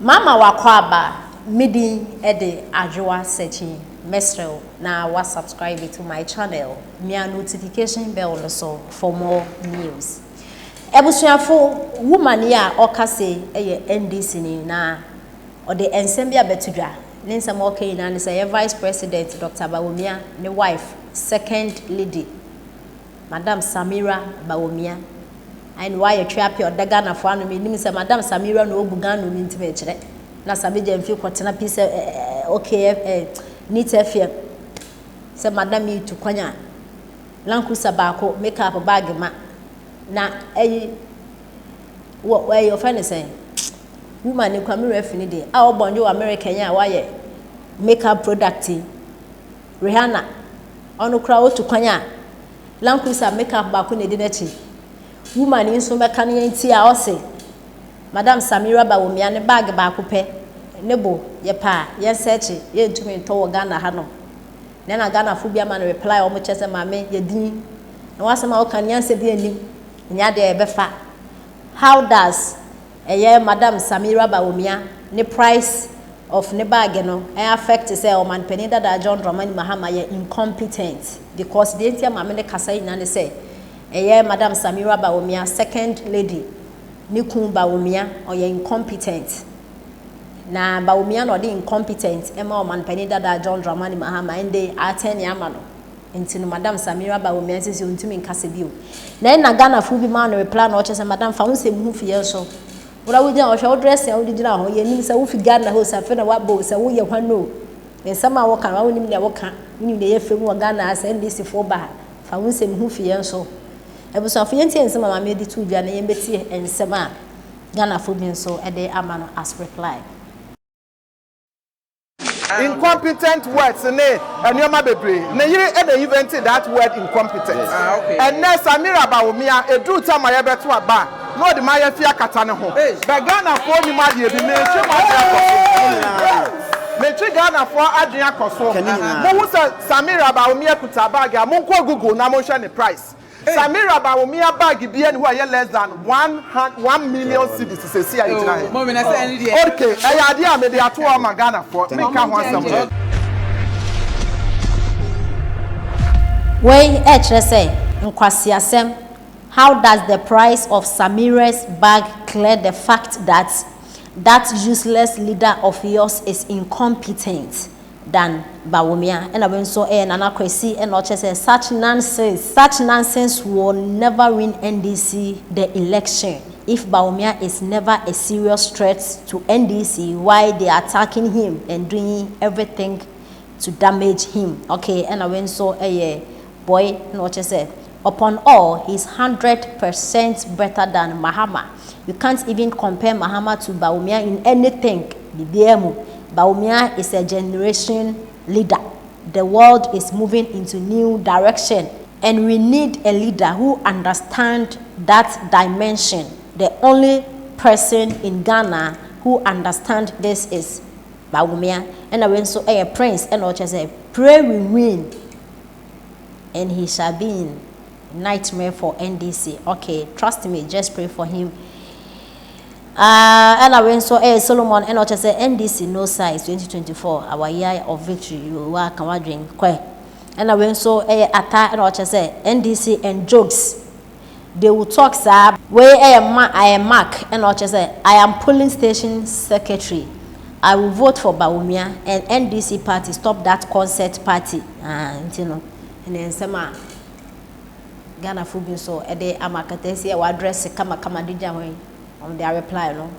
Mama wakwaba midi ede ajwa searching mesrel na wa subscribe to my channel. Mia notification bell also for more news. Ebusuafo woman ya okase eye NDC ni na ode ensem bia betudwa. Ne nsem okay na ne say Vice President Dr. Bawumia ne wife second lady Madam Samira Bawumia. And why you trap your dagana for me, say Madam Samira no bugan no intimate. Na Sabija and few quatana piece okay, neat fear. Say Madam you to Konya. Lanku Sabako, make up a bag ma. Na what where your friend is saying? Woman you come refinity. Our born you American ya why makeup product. Rihanna. Ono crowd to Konya. Lanku sa makeup back on the dinner. Woman in so mekane nti a ose Madam Samira Bawumia ne bag ba akopɛ nebo ye pa ye search ye ntumi to wo Ghana ha no na Ghana fo bia ma no reply o mo chese ma me ye din na wasema o kan yanse bi anim nya de e befa. How does Madam Samira Bawumia ne price of ne bag no affect say o man penida da John Dramani Mahama ye incompetent because the entia ma me ne kasa ina ne say Madam Samira Bawumia second lady Nikun Bawumia or ye incompetent na Bawumia no de incompetent ema o man penida da John Dramani Mahama ende attend yama no enti no Madam Samira Bawumia sisi ontimi nkase bio na Ghana fu bi ma no reply no che say Madam fa wonse mu fie so wura wo gina o hwe dress ya wo gina ho ye nim say wo fi Ghana ho sa fe na wa bo say wo ye hwano ensama wo kan wo nim ne wo kan nim ne ye femu wo Ghana as NDC fo ba fa wonse mu fie so ebusuafo yentie nsema ma me di tu dwa na yembeti ensema Ghana fo bi nso e de ama no as reply. Incompetent words ne enioma bebre na yiri e dey invented that word incompetent. Okay. And na Samira Bawumia edu time ya beto aba no de ma ya fia kata ne ho be Ghana fo ni ma de bi me twe ma de akoso me twe Ghana fo adwen akoso mo hu Samira Bawumia kuta bag a mo ko Google na mo hwe ne price. Samira Bawumia bag bi en who are less than 1 million cedis se see ajina. Mo me na say any dey. Okay, I idea me dey ato am Ghana for me ka ho asem. Wey chere say nkwasi asem. How does the price of Samira's bag clear the fact that that useless leader of yours is incompetent than Bawumia? And when so Nana Kwesi and not say such nonsense will never win NDC the election. If Bawumia is never a serious threat to NDC, why they are attacking him and doing everything to damage him? Okay, and when so boy not say upon all he's 100% better than Mahama. You can't even compare Mahama to Bawumia in anything. Bawumia is a generation leader. The world is moving into new direction and we need a leader who understands that dimension. The only person in Ghana who understands this is Bawumia. And when so a prince and what say pray we win and he shall be in nightmare for NDC. Okay, trust me, just pray for him. And I went so Solomon and what say NDC no size 2024 our year of victory you are can drink kwe. And I went so atta and what say NDC and jokes they will talk sir where I am Mark and what say I am polling station secretary. I will vote for Bawumia and NDC party stop that concert party. You know and then some Ghana food so e dey amakatesi e wa address kama dija when on their reply no.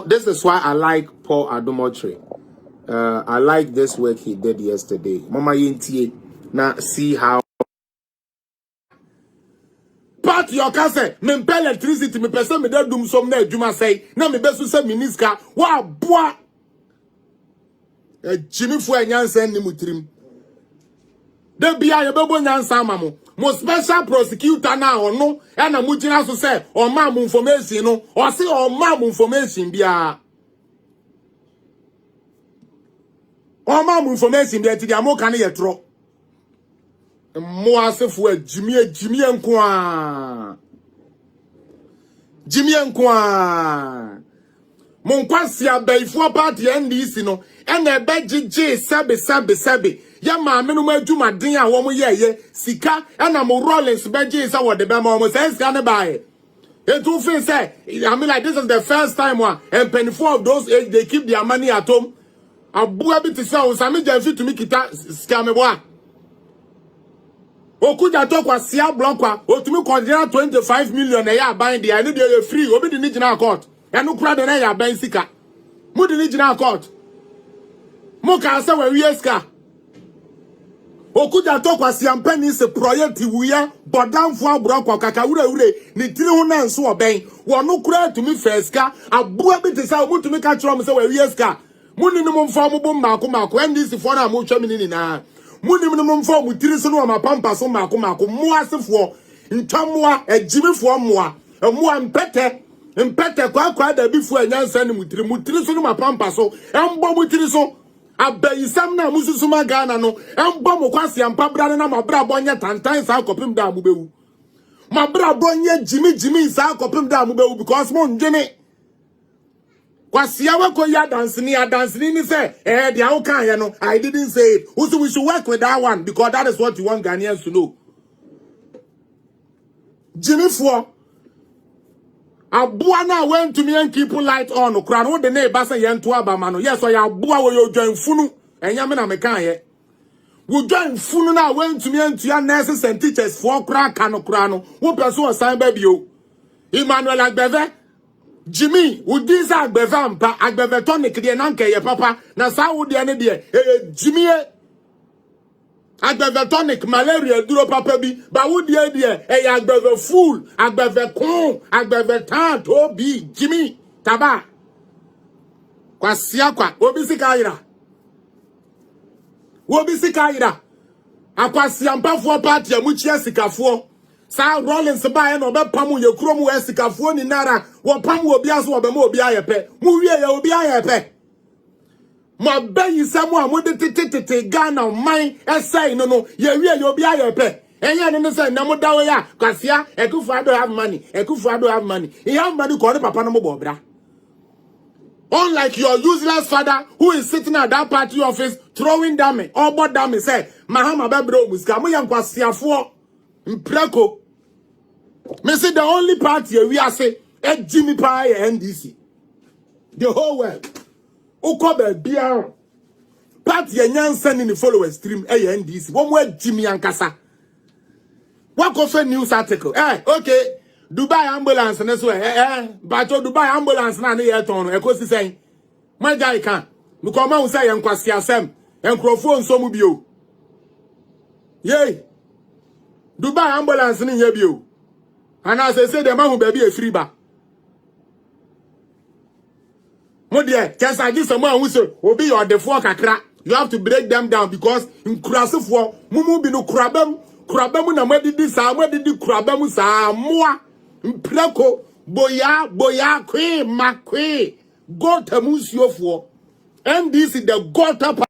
This is why I like Paul Adomotri. I like this work he did yesterday. Mama Yintie now see how part your cousin me pay electricity me person me dey dum som na adwuma say na me besu say miniska wa boa Jimmy fu anyansa ni mutrim de bia ye bebo nyansa amamo mo special prosecutor na ono e na mugina so say o ma mo information no o say o ma mo information bia o ma mo information bia ti dia mo kan ye tro mo asefu Jimmy enko a Monkwasi abayfo party NDC no ena ebegye sebe ya maame no madwumaden a wo mo ye sika ena mo Rollins begye say wo de be ma mo say sika ne bae. It will feel say, I mean, like this is the first time and 24 of those age they keep their money at home. Abu abi to say, Sami Janfi to me kita scameboa. Okuja talk was Sia Blanca, or to me consider 25 million a year buying the I need you free, obi the Nijina court. And no crowd and I buying sika. Mu the Nijina court. Moka say we yeska. Okuja talk was Siampeni se project wuya bodam fo abro kaka ure ni tiri ho na nso oben wo no kura to me first ka aboa bi te say omu to me ka kiro me say we yeska muni no mfo mo bom mako NDC fo na mo twa me ni na muni no mfo mo tiri so no ma pampa so mako mo asefo ntwamoa agimifo moa moa mpete kwa da bi fo anyansa ni mutiri so no ma pampa so embo mutiri so abayisam na mususuma Ghana no embo mo kwase ampa bra na mabra bonye tantan sa kopim da mubewu mabra bonye jimi sa kopim da mubewu because mo ndwene kwase awako ya dance ni say the how can you know I didn't say it. Also we should work with that one because that is what you want Ghanaians to know. Jimmy for Abuana went to me and keep light on. Crown what the neighbor say yen to Abamano. Yes, so ya Abua will join Funu and Yamina Mekanye. We join Funu now went to me and to your nurses and teachers for crack and crano. Who pursue a sign baby you? Emmanuel Agbeve Jimmy, would this Agbevampa Agbeve tonic the Nanke ya papa na sa would the any Jimmy Agbeve tonic malaria duro papa bi ba wo die agbeve fool agbeve kon agbeve tan to bi Jimmy taba kwasia kwa obi sika ira akwasia mpafo party amuchia sikafo sa Rollins ba na obepamu ye kromu we sikafo ni nara wo pam obi aso obema obi ayepe mu wie ya obi ayepe ma bayi samu amode tete Ghana man esai no ye wie ye obi ayepe enye no say na mo dawo ya kwasia Ekufuado have money he have money ko papa no mo bobra. Unlike your useless father who is sitting at that party office throwing dummy or bot dummy say mahama bebro muska mo yan kwasiafo mpreko me say the only party we are say Jimmy Pie NDC the whole world ukobe bia party enyansa ni followers stream NDC one more Jimmy ankasa what of a news article okay Dubai ambulance na so but Dubai ambulance na ye ton e ko si sen my guy can because man say yankwasi asem enkrofo nso mu bio yey Dubai ambulance ni ye bio and as I say the man who baby a free ba mo de just agi someone who say obi your the four kakra you have to break them down because in krasefo mumu bi no kurabam na madidi sa madidi kurabam sa moa mpreko boya kwe makwe gota musiofo NDC the gota